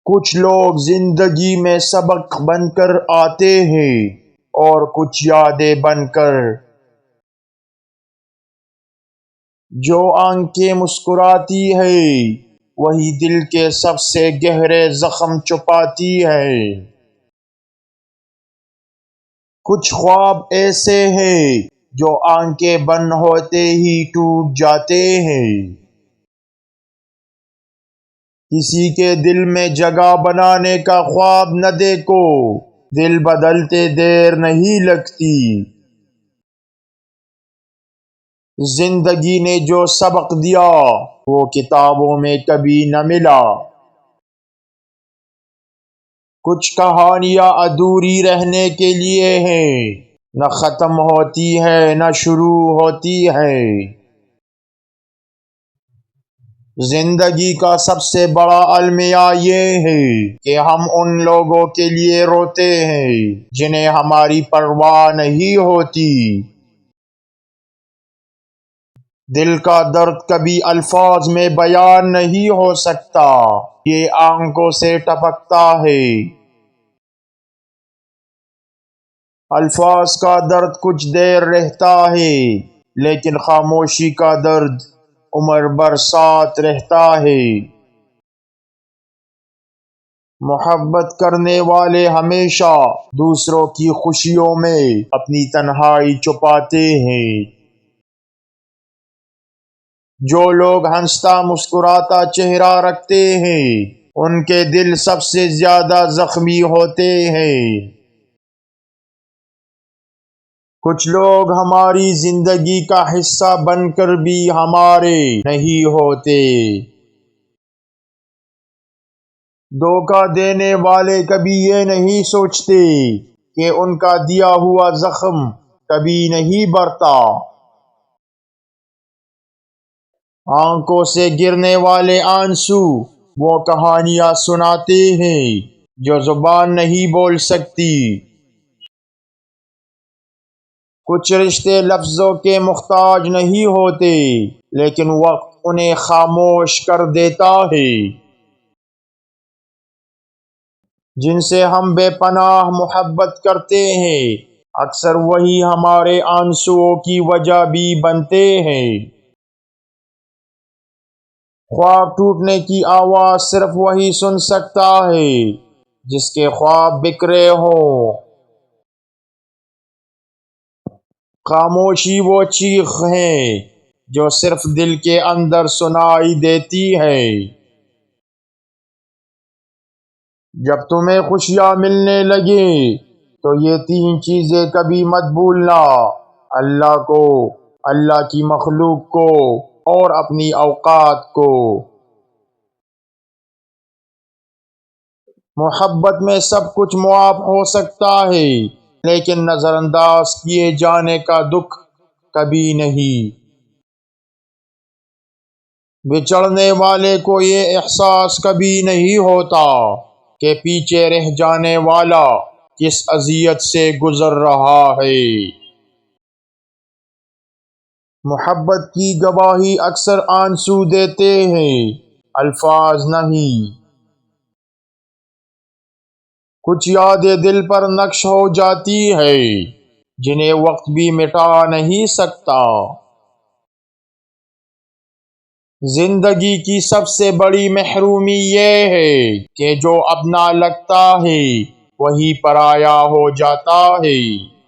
کچھ لوگ زندگی میں سبق بن کر آتے ہیں اور کچھ یادیں بن کر۔ جو آنکھیں مسکراتی ہے وہی دل کے سب سے گہرے زخم چھپاتی ہے۔ کچھ خواب ایسے ہیں جو آنکھیں بند ہوتے ہی ٹوٹ جاتے ہیں۔ کسی کے دل میں جگہ بنانے کا خواب نہ دیکھو، دل بدلتے دیر نہیں لگتی۔ زندگی نے جو سبق دیا وہ کتابوں میں کبھی نہ ملا۔ کچھ کہانیاں ادھوری رہنے کے لیے ہیں، نہ ختم ہوتی ہے نہ شروع ہوتی ہے۔ زندگی کا سب سے بڑا المیہ یہ ہے کہ ہم ان لوگوں کے لیے روتے ہیں جنہیں ہماری پرواہ نہیں ہوتی۔ دل کا درد کبھی الفاظ میں بیان نہیں ہو سکتا، یہ آنکھوں سے ٹپکتا ہے۔ الفاظ کا درد کچھ دیر رہتا ہے لیکن خاموشی کا درد عمر بھر ساتھ رہتا ہے۔ محبت کرنے والے ہمیشہ دوسروں کی خوشیوں میں اپنی تنہائی چھپاتے ہیں۔ جو لوگ ہنستا مسکراتا چہرہ رکھتے ہیں ان کے دل سب سے زیادہ زخمی ہوتے ہیں۔ کچھ لوگ ہماری زندگی کا حصہ بن کر بھی ہمارے نہیں ہوتے۔ دھوکہ دینے والے کبھی یہ نہیں سوچتے کہ ان کا دیا ہوا زخم کبھی نہیں بھرتا۔ آنکھوں سے گرنے والے آنسو وہ کہانیاں سناتے ہیں جو زبان نہیں بول سکتی۔ کچھ رشتے لفظوں کے محتاج نہیں ہوتے لیکن وقت انہیں خاموش کر دیتا ہے۔ جن سے ہم بے پناہ محبت کرتے ہیں اکثر وہی ہمارے آنسوؤں کی وجہ بھی بنتے ہیں۔ خواب ٹوٹنے کی آواز صرف وہی سن سکتا ہے جس کے خواب بکھرے ہوں۔ خاموشی وہ چیخ ہے جو صرف دل کے اندر سنائی دیتی ہے۔ جب تمہیں خوشیاں ملنے لگیں تو یہ تین چیزیں کبھی مت بھولنا: اللہ کو، اللہ کی مخلوق کو اور اپنی اوقات کو۔ محبت میں سب کچھ معاف ہو سکتا ہے لیکن نظر انداز کیے جانے کا دکھ کبھی نہیں۔ بچھڑنے والے کو یہ احساس کبھی نہیں ہوتا کہ پیچھے رہ جانے والا کس اذیت سے گزر رہا ہے۔ محبت کی گواہی اکثر آنسو دیتے ہیں، الفاظ نہیں۔ کچھ یادیں دل پر نقش ہو جاتی ہے جنہیں وقت بھی مٹا نہیں سکتا۔ زندگی کی سب سے بڑی محرومی یہ ہے کہ جو اپنا لگتا ہے وہی پرایا ہو جاتا ہے۔